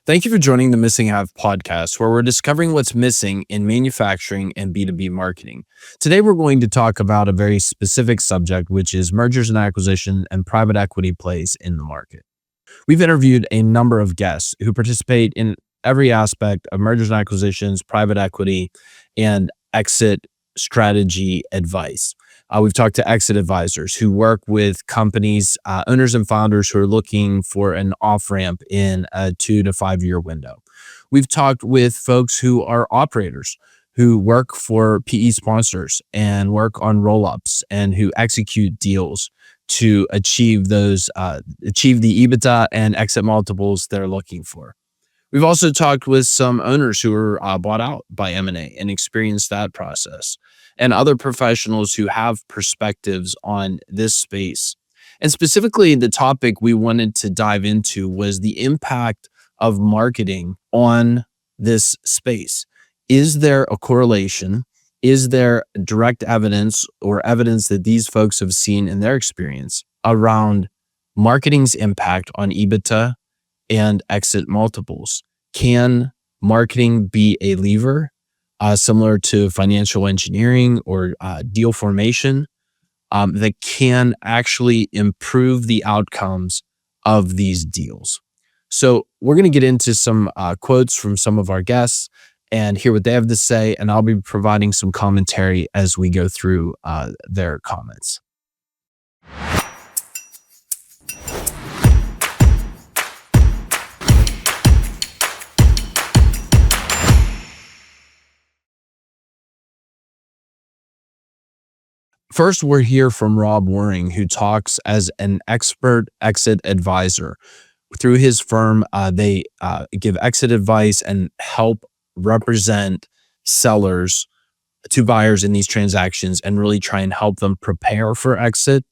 Thank you for joining the Missing Half podcast, where we're discovering what's missing in manufacturing and B2B marketing. Today, we're going to talk about a very specific subject, which is mergers and acquisitions and private equity plays in the market. We've interviewed a number of guests who participate in every aspect of mergers and acquisitions, private equity, and exit strategy advice. We've talked to exit advisors who work with companies, owners and founders who are looking for an off-ramp in a 2 to 5 year window. We've talked with folks who are operators who work for PE sponsors and work on roll-ups and who execute deals to achieve the EBITDA and exit multiples they're looking for. We've also talked with some owners who were bought out by M&A and experienced that process, and other professionals who have perspectives on this space. And specifically, the topic we wanted to dive into was the impact of marketing on this space. Is there a correlation? Is there direct evidence or evidence that these folks have seen in their experience around marketing's impact on EBITDA and exit multiples? Can marketing be a lever similar to financial engineering or deal formation that can actually improve the outcomes of these deals? So we're going to get into some quotes from some of our guests and hear what they have to say, and I'll be providing some commentary as we go through their comments. First, we're here from Rob Waring, who talks as an expert exit advisor. Through his firm, they give exit advice and help represent sellers to buyers in these transactions and really try and help them prepare for exit,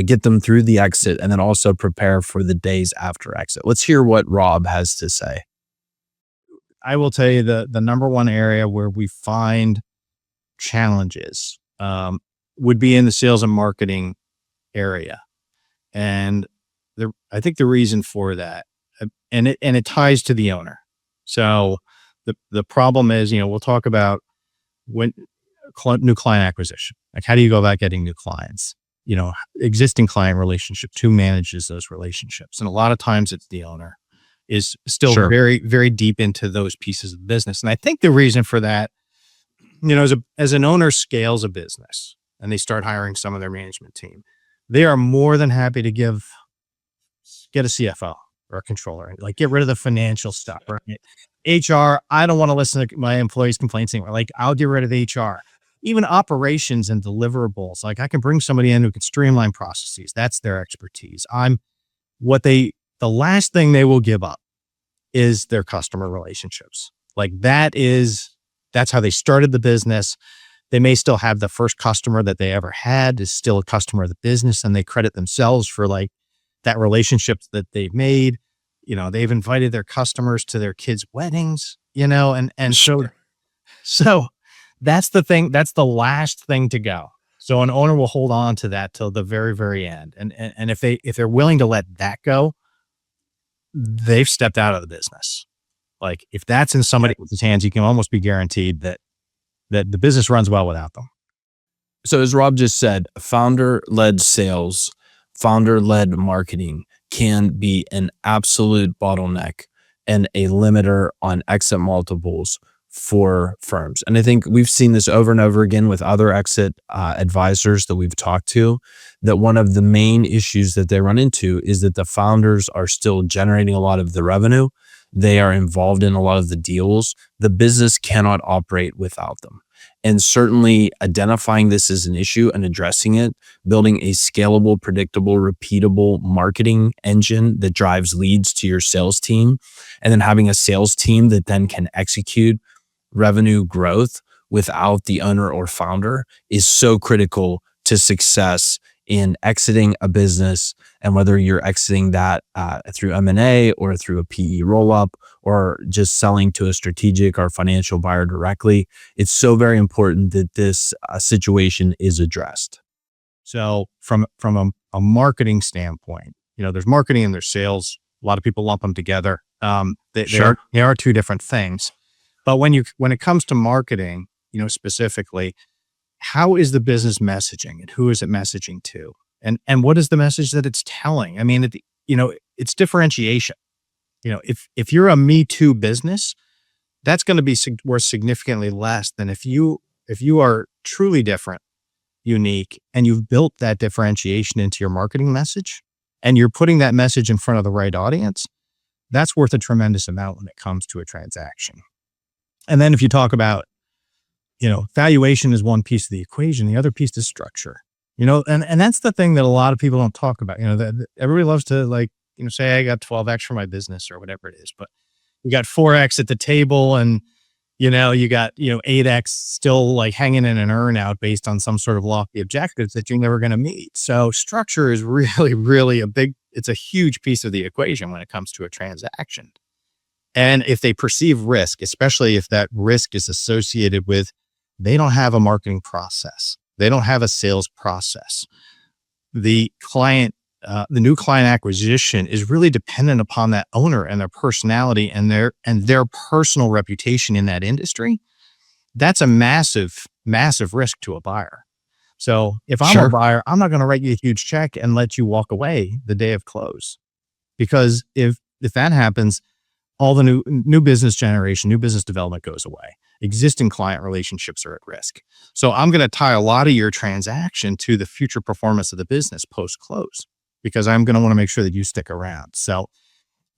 get them through the exit, and then also prepare for the days after exit. Let's hear what Rob has to say. I will tell you the number one area where we find challenges would be in the sales and marketing area. And I think the reason for that, and it ties to the owner. So the problem is, we'll talk about when new client acquisition, like how do you go about getting new clients, existing client relationships, who manages those relationships? And a lot of times it's the owner is still very, very deep into those pieces of business. And I think the reason for that, as an owner scales a business and they start hiring some of their management team, they are more than happy to get a CFO or a controller, like get rid of the financial stuff, right? HR, I don't want to listen to my employees' complaints anymore. Like I'll get rid of HR. Even operations and deliverables, like I can bring somebody in who can streamline processes. That's their expertise. The last thing they will give up is their customer relationships. Like that's how they started the business. They may still have the first customer that they ever had is still a customer of the business, and they credit themselves for like that relationship that they've made. They've invited their customers to their kids' weddings, so that's the thing. That's the last thing to go. So an owner will hold on to that till the very, very end. And if they're willing to let that go, they've stepped out of the business. Like if that's in somebody else's hands, you can almost be guaranteed that the business runs well without them. So as Rob just said, founder-led sales, founder-led marketing can be an absolute bottleneck and a limiter on exit multiples for firms. And I think we've seen this over and over again with other exit advisors that we've talked to, that one of the main issues that they run into is that the founders are still generating a lot of the revenue. They are involved in a lot of the deals. The business cannot operate without them. And certainly identifying this as an issue and addressing it, building a scalable, predictable, repeatable marketing engine that drives leads to your sales team, and then having a sales team that then can execute revenue growth without the owner or founder is so critical to success in exiting a business. And whether you're exiting that through M&A or through a PE roll-up or just selling to a strategic or financial buyer directly, it's so very important that this situation is addressed. So from a marketing standpoint, there's marketing and there's sales. A lot of people lump them together. Sure. They are two different things. But when it comes to marketing, specifically, how is the business messaging and who is it messaging to? And what is the message that it's telling? I mean, it's differentiation. If you're a Me Too business, that's going to be worth significantly less than if you are truly different, unique, and you've built that differentiation into your marketing message and you're putting that message in front of the right audience. That's worth a tremendous amount when it comes to a transaction. And then if you talk about, valuation is one piece of the equation, the other piece is structure. And that's the thing that a lot of people don't talk about. That everybody loves to say I got 12x for my business or whatever it is, but you got 4x at the table and you got 8x still hanging in an urn out based on some sort of lofty objectives that you're never going to meet. So structure is really, really it's a huge piece of the equation when it comes to a transaction. And if they perceive risk, especially if that risk is associated with they don't have a marketing process, they don't have a sales process, the new client acquisition is really dependent upon that owner and their personality and their personal reputation in that industry. That's a massive, massive risk to a buyer. So if I'm a buyer, I'm not going to write you a huge check and let you walk away the day of close, because if that happens, all the new business generation, new business development goes away. Existing client relationships are at risk. So I'm going to tie a lot of your transaction to the future performance of the business post-close, because I'm going to want to make sure that you stick around. So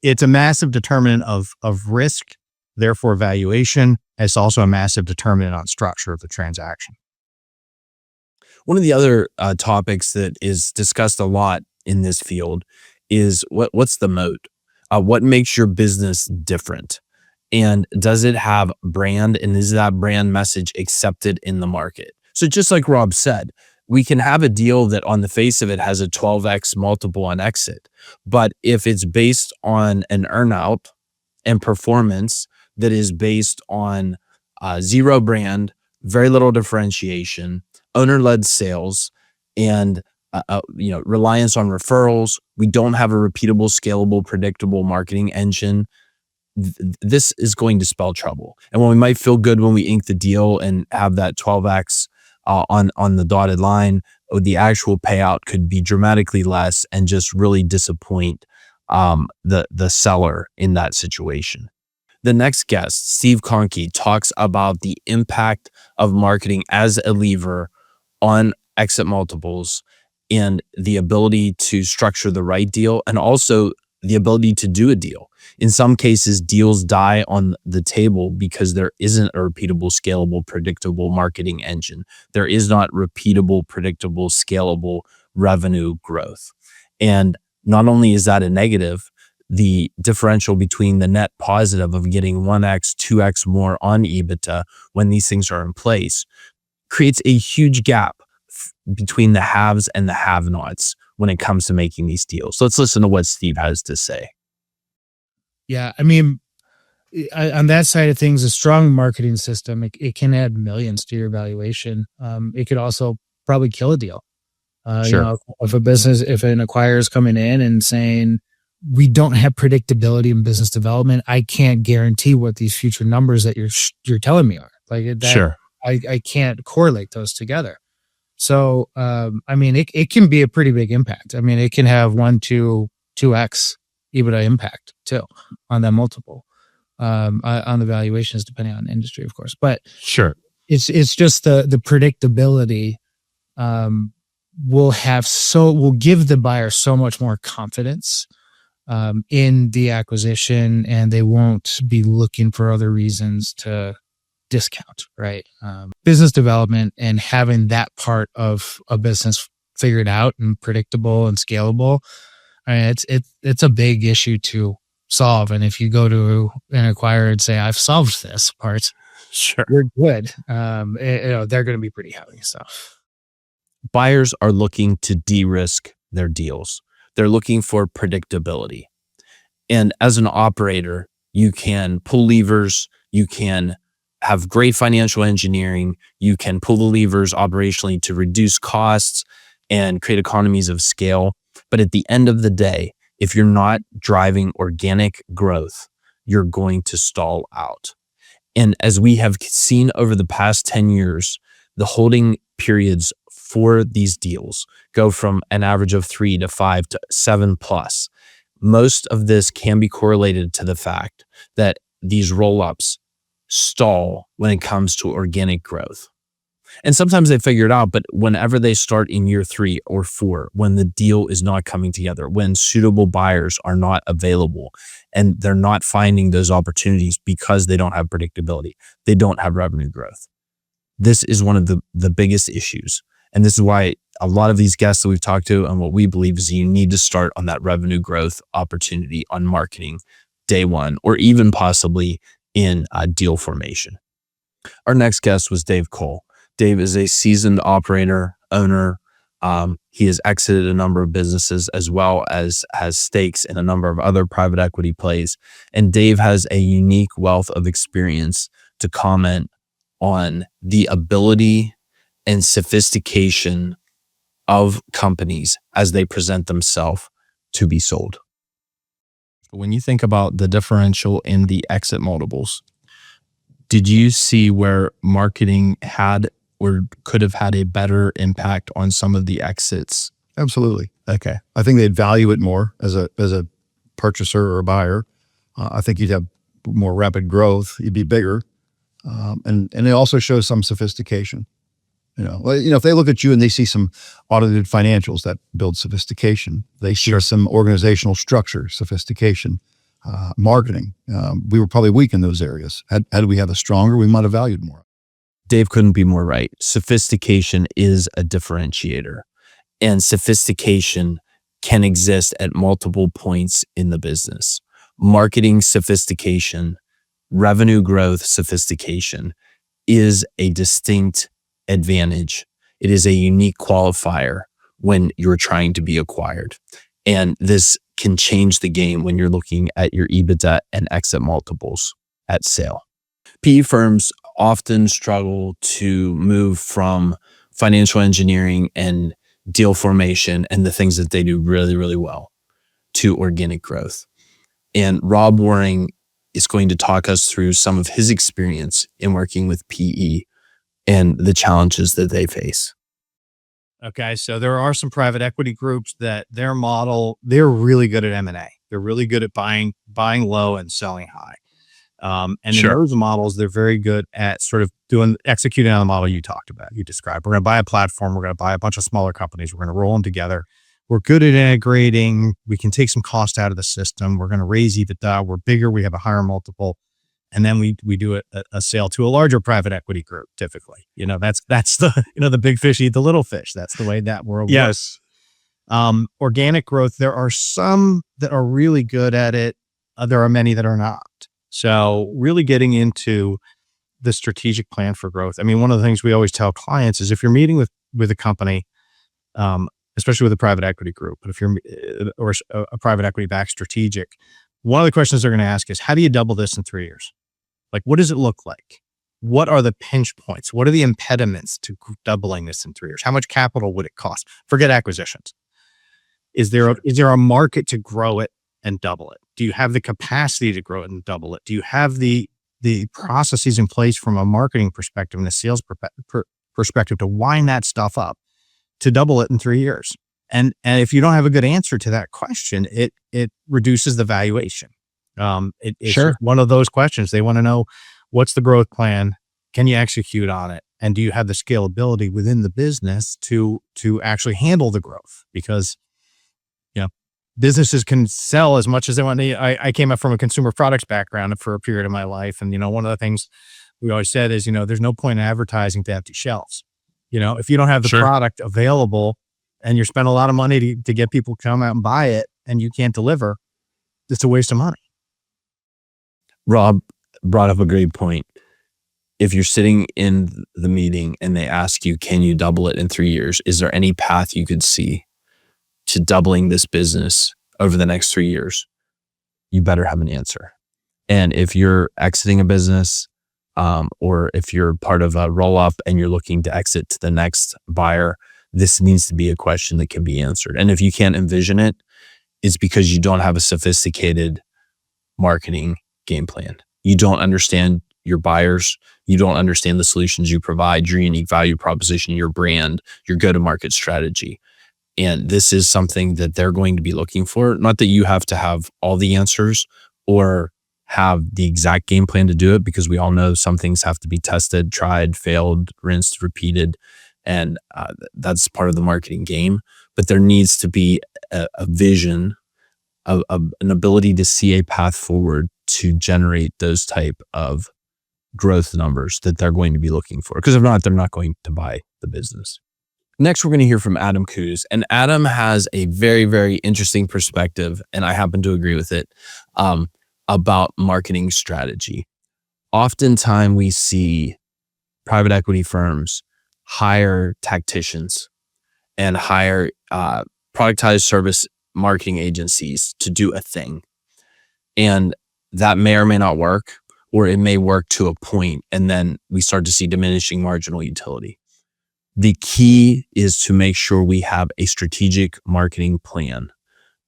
it's a massive determinant of risk, therefore valuation. It's also a massive determinant on structure of the transaction. One of the other topics that is discussed a lot in this field is what's the moat? What makes your business different? And does it have brand, and is that brand message accepted in the market? So just like Rob said, we can have a deal that on the face of it has a 12x multiple on exit. But if it's based on an earnout and performance that is based on zero brand, very little differentiation, owner-led sales, and reliance on referrals, we don't have a repeatable, scalable, predictable marketing engine, this is going to spell trouble. And when we might feel good when we ink the deal and have that 12x on the dotted line, the actual payout could be dramatically less and just really disappoint the seller in that situation. The next guest, Steve Kohnke, talks about the impact of marketing as a lever on exit multiples and the ability to structure the right deal, and also the ability to do a deal. In some cases, deals die on the table because there isn't a repeatable, scalable, predictable marketing engine. There is not repeatable, predictable, scalable revenue growth. And not only is that a negative, the differential between the net positive of getting 1x, 2x more on EBITDA when these things are in place creates a huge gap between the haves and the have-nots when it comes to making these deals. So let's listen to what Steve has to say. Yeah, I mean, on that side of things, a strong marketing system, it can add millions to your valuation. It could also probably kill a deal. Sure. If an acquirer is coming in and saying, we don't have predictability in business development, I can't guarantee what these future numbers that you're telling me are. Sure. I can't correlate those together. So, I mean, it can be a pretty big impact. I mean, it can have 2x EBITDA impact too on that multiple, on the valuations, depending on industry, of course. But sure, it's just the predictability will give the buyer so much more confidence in the acquisition, and they won't be looking for other reasons to discount, right? Business development and having that part of a business figured out and predictable and scalable, I mean, it's a big issue to solve. And if you go to an acquirer and say, I've solved this part, sure, you're good. They're going to be pretty happy. So buyers are looking to de-risk their deals. They're looking for predictability. And as an operator, you can pull levers, you can have great financial engineering, you can pull the levers operationally to reduce costs and create economies of scale. But at the end of the day, If you're not driving organic growth, you're going to stall out. And as we have seen over the past 10 years, the holding periods for these deals go from an average of 3 to 5 to 7 plus. Most of this can be correlated to the fact that these roll-ups stall when it comes to organic growth. And sometimes they figure it out, but whenever they start in year 3 or 4, when the deal is not coming together, when suitable buyers are not available and they're not finding those opportunities because they don't have predictability, they don't have revenue growth. This is one of the biggest issues. And this is why a lot of these guests that we've talked to and what we believe is you need to start on that revenue growth opportunity on marketing day one, or even possibly in deal formation. Our next guest was Dave Kohl. Dave is a seasoned operator, owner. He has exited a number of businesses as well as has stakes in a number of other private equity plays. And Dave has a unique wealth of experience to comment on the ability and sophistication of companies as they present themselves to be sold. When you think about the differential in the exit multiples, did you see where marketing had or could have had a better impact on some of the exits? Absolutely. Okay. I think they'd value it more as a purchaser or a buyer. I think you'd have more rapid growth. You'd be bigger, and it also shows some sophistication. If they look at you and they see some audited financials, that builds sophistication. They see some organizational structure, sophistication, marketing. We were probably weak in those areas. Had we had a stronger, we might have valued more. Dave couldn't be more right. Sophistication is a differentiator, and sophistication can exist at multiple points in the business. Marketing sophistication, revenue growth sophistication is a distinct advantage. It is a unique qualifier when you're trying to be acquired. And this can change the game when you're looking at your EBITDA and exit multiples at sale. PE firms often struggle to move from financial engineering and deal formation and the things that they do really, really well to organic growth. And Rob Waring is going to talk us through some of his experience in working with PE and the challenges that they face. Okay, so there are some private equity groups that their model, they're really good at M&A. They're really good at buying low and selling high. And in those models, they're very good at sort of executing on the model you talked about, you described. We're going to buy a platform. We're going to buy a bunch of smaller companies. We're going to roll them together. We're good at integrating. We can take some cost out of the system. We're going to raise EBITDA. We're bigger. We have a higher multiple. And then we do a sale to a larger private equity group. Typically, that's the the big fish eat the little fish. That's the way that world works. Organic growth. There are some that are really good at it. There are many that are not. So really getting into the strategic plan for growth. I mean, one of the things we always tell clients is if you're meeting with a company, especially with a private equity group, but if you're or a private equity backed strategic, one of the questions they're going to ask is, how do you double this in 3 years? Like, what does it look like? What are the pinch points? What are the impediments to doubling this in 3 years? How much capital would it cost? Forget acquisitions. Is there a market to grow it and double it? Do you have the capacity to grow it and double it? Do you have the processes in place from a marketing perspective and a sales perspective to wind that stuff up to double it in 3 years? And if you don't have a good answer to that question, it reduces the valuation. It's one of those questions. They want to know, what's the growth plan? Can you execute on it? And do you have the scalability within the business to actually handle the growth? Because businesses can sell as much as they want. I came up from a consumer products background for a period of my life. And, one of the things we always said is, there's no point in advertising to empty shelves. If you don't have the product available and you're spending a lot of money to get people to come out and buy it and you can't deliver, it's a waste of money. Rob brought up a great point. If you're sitting in the meeting and they ask you, can you double it in 3 years? Is there any path you could see to doubling this business over the next 3 years? You better have an answer. And if you're exiting a business, or if you're part of a roll up and you're looking to exit to the next buyer, this needs to be a question that can be answered. And if you can't envision it, it's because you don't have a sophisticated marketing game plan. You don't understand your buyers. You don't understand the solutions you provide, your unique value proposition, your brand, your go-to-market strategy. And this is something that they're going to be looking for. Not that you have to have all the answers or have the exact game plan to do it, because we all know some things have to be tested, tried, failed, rinsed, repeated. And that's part of the marketing game. But there needs to be a vision, an ability to see a path forward to generate those type of growth numbers that they're going to be looking for. Because if not, they're not going to buy the business. Next, we're going to hear from Adam Koós. And Adam has a very, very interesting perspective, and I happen to agree with it, about marketing strategy. Oftentimes, we see private equity firms hire tacticians and hire productized service marketing agencies to do a thing. And that may or may not work, or it may work to a point, and then we start to see diminishing marginal utility. The key is to make sure we have a strategic marketing plan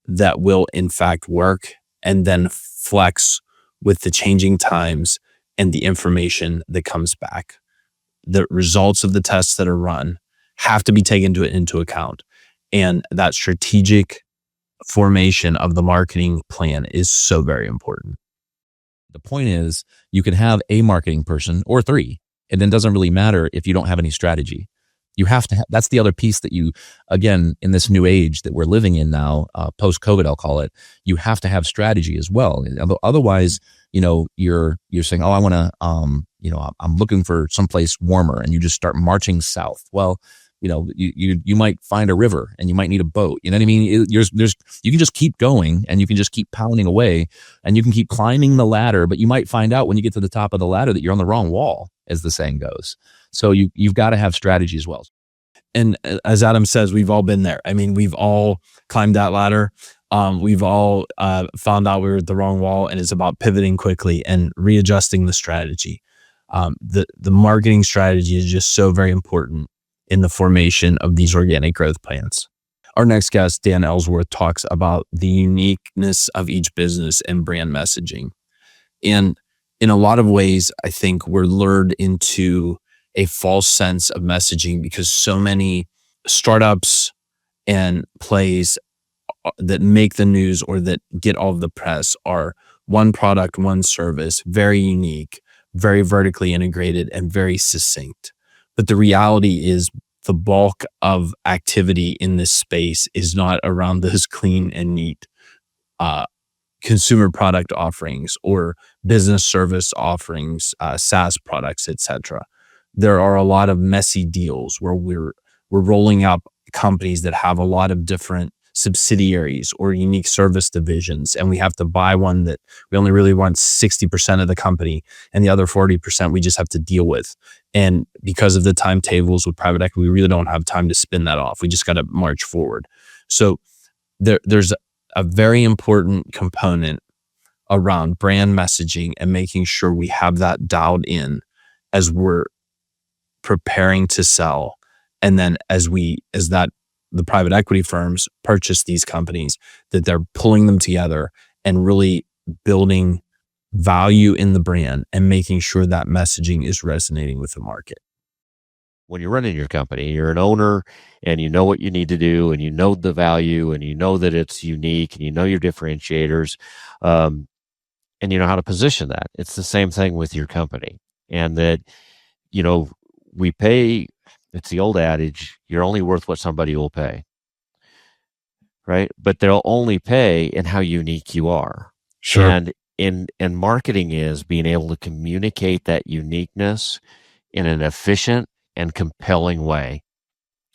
that will in fact work, and then flex with the changing times and the information that comes back. The results of the tests that are run have to be taken into account. And that strategic formation of the marketing plan is so very important. The point is, you can have a marketing person or three, and then it doesn't really matter if you don't have any strategy. You have to have, that's the other piece that you, again, in this new age that we're living in now, post-COVID, I'll call it, you have to have strategy as well. Otherwise, you're saying, oh, I want to, I'm looking for someplace warmer, and you just start marching south. Well, you might find a river and you might need a boat. You know what I mean? You can just keep going, and you can just keep pounding away, and you can keep climbing the ladder, but you might find out when you get to the top of the ladder that you're on the wrong wall, as the saying goes. So you've got to have strategy as well. And as Adam says, we've all been there. I mean, we've all climbed that ladder. We've all found out we were at the wrong wall, and it's about pivoting quickly and readjusting the strategy. The marketing strategy is just so very important in the formation of these organic growth plans. Our next guest, Dan Ellsworth, talks about the uniqueness of each business and brand messaging. And in a lot of ways, I think we're lured into a false sense of messaging because so many startups and plays that make the news or that get all of the press are one product, one service, very unique, very vertically integrated, and very succinct. But the reality is the bulk of activity in this space is not around those clean and neat consumer product offerings or business service offerings, SaaS products, etc. There are a lot of messy deals where we're rolling up companies that have a lot of different subsidiaries or unique service divisions, and we have to buy one that we only really want 60% of the company, and the other 40% we just have to deal with. And because of the timetables with private equity, we really don't have time to spin that off. We just got to march forward. So there's a very important component around brand messaging and making sure we have that dialed in as we're preparing to sell. And then as the private equity firms purchase these companies, that they're pulling them together and really building value in the brand and making sure that messaging is resonating with the market. When you're running your company, you're an owner and you know what you need to do, and you know the value, and you know that it's unique, and you know your differentiators, and you know how to position that. It's the same thing with your company. And that, we pay, it's the old adage, you're only worth what somebody will pay, right? But they'll only pay in how unique you are. Sure. And marketing is being able to communicate that uniqueness in an efficient and compelling way.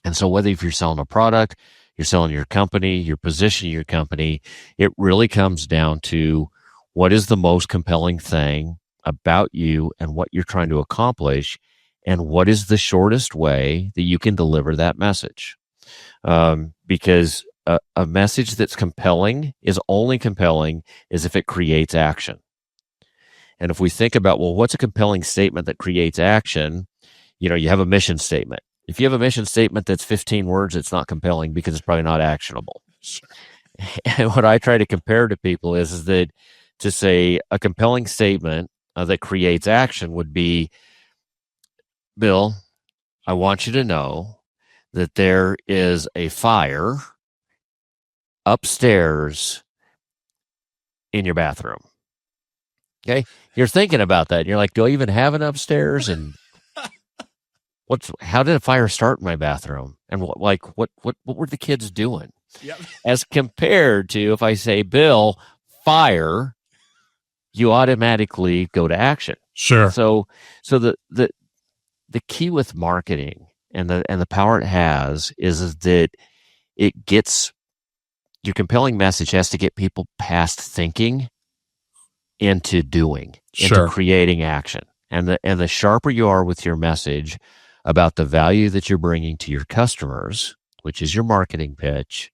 And so whether if you're selling a product, you're selling your company, you're positioning your company, it really comes down to what is the most compelling thing about you and what you're trying to accomplish, and what is the shortest way that you can deliver that message. Because a message that's compelling is only compelling as if it creates action. And if we think about, well, what's a compelling statement that creates action? You have a mission statement. If you have a mission statement that's 15 words, it's not compelling because it's probably not actionable. Sure. And what I try to compare to people is that to say a compelling statement that creates action would be, Bill, I want you to know that there is a fire upstairs in your bathroom. Okay. You're thinking about that. And you're like, do I even have an upstairs? And how did a fire start in my bathroom? And what were the kids doing? Yep. As compared to if I say, Bill, fire, you automatically go to action. Sure. So the key with marketing and the power it has is that it gets your compelling message has to get people past thinking into doing, into creating action. And the sharper you are with your message about the value that you're bringing to your customers, which is your marketing pitch,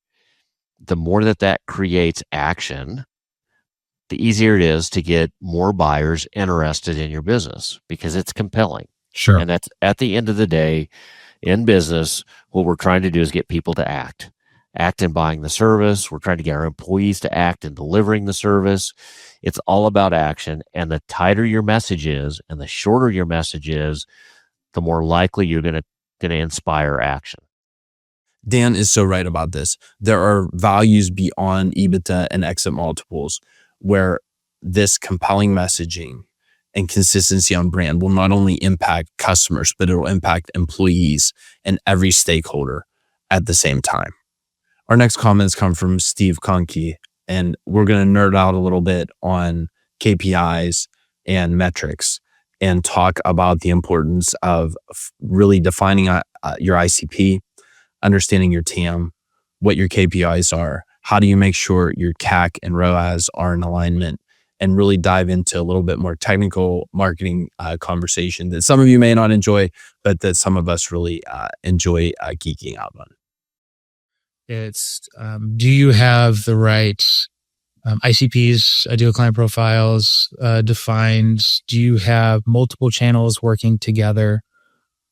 the more that creates action, the easier it is to get more buyers interested in your business because it's compelling. Sure. And that's at the end of the day in business, what we're trying to do is get people to act in buying the service. We're trying to get our employees to act in delivering the service. It's all about action. And the tighter your message is and the shorter your message is, the more likely you're going to inspire action. Dan is so right about this. There are values beyond EBITDA and exit multiples where this compelling messaging and consistency on brand will not only impact customers, but it will impact employees and every stakeholder at the same time. Our next comments come from Steve Kohnke, and we're going to nerd out a little bit on KPIs and metrics and talk about the importance of really defining your ICP, understanding your TAM, what your KPIs are, how do you make sure your CAC and ROAS are in alignment, and really dive into a little bit more technical marketing conversation that some of you may not enjoy, but that some of us really enjoy geeking out on. It's, do you have the right ICPs, ideal client profiles, defined? Do you have multiple channels working together?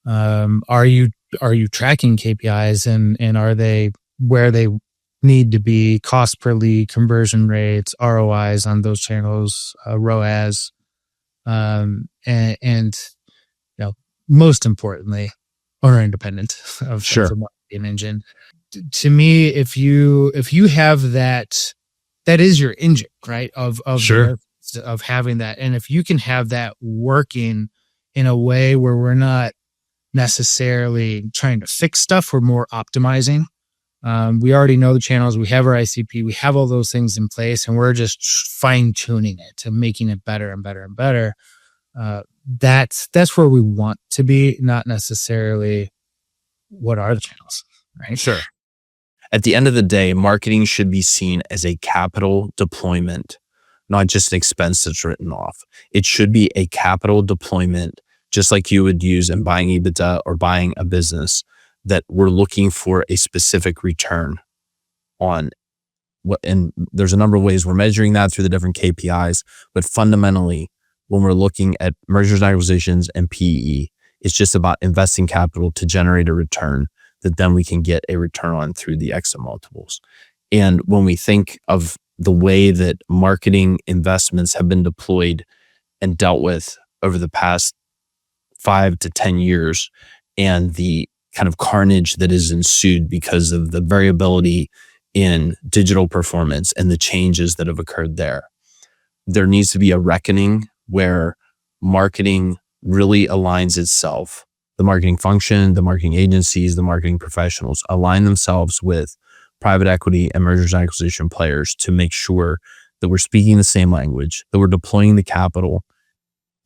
Are you tracking KPIs and are they where they need to be? Cost per lead, conversion rates, ROIs on those channels, ROAS, and you know, most importantly, owner independent of the marketing engine. To me, if you have that is your engine, right? Of having that, and if you can have that working in a way where we're not necessarily trying to fix stuff, we're more optimizing. We already know the channels, we have our ICP, we have all those things in place, and we're just fine tuning it to making it better and better and better. That's where we want to be, not necessarily what are the channels, right? Sure. At the end of the day, marketing should be seen as a capital deployment, not just an expense that's written off. It should be a capital deployment, just like you would use in buying EBITDA or buying a business, that we're looking for a specific return on. And there's a number of ways we're measuring that through the different KPIs, but fundamentally, when we're looking at mergers and acquisitions and PE, it's just about investing capital to generate a return that then we can get a return on through the exit multiples. And when we think of the way that marketing investments have been deployed and dealt with over the past 5 to 10 years and the kind of carnage that has ensued because of the variability in digital performance and the changes that have occurred there needs to be a reckoning where marketing really aligns itself. The marketing function, the marketing agencies, the marketing professionals align themselves with private equity and mergers and acquisition players to make sure that we're speaking the same language, that we're deploying the capital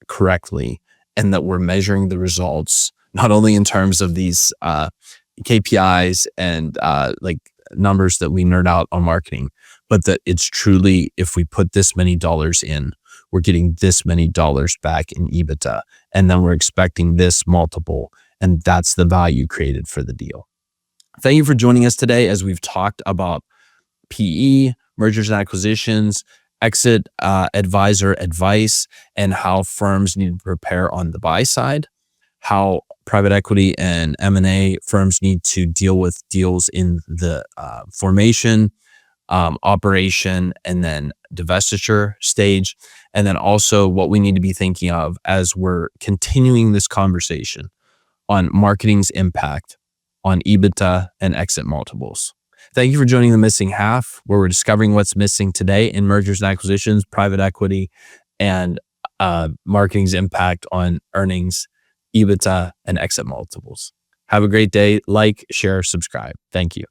correctly, and that we're measuring the results, not only in terms of these KPIs and like numbers that we nerd out on marketing, but that it's truly, if we put this many dollars in, we're getting this many dollars back in EBITDA, and then we're expecting this multiple, and that's the value created for the deal. Thank you for joining us today as we've talked about PE, mergers and acquisitions, exit advisor advice, and how firms need to prepare on the buy side, how private equity and M&A firms need to deal with deals in the formation, operation, and then divestiture stage. And then also what we need to be thinking of as we're continuing this conversation on marketing's impact on EBITDA and exit multiples. Thank you for joining The Missing Half, where we're discovering what's missing today in mergers and acquisitions, private equity, and marketing's impact on earnings, EBITDA, and exit multiples. Have a great day. Like, share, subscribe. Thank you.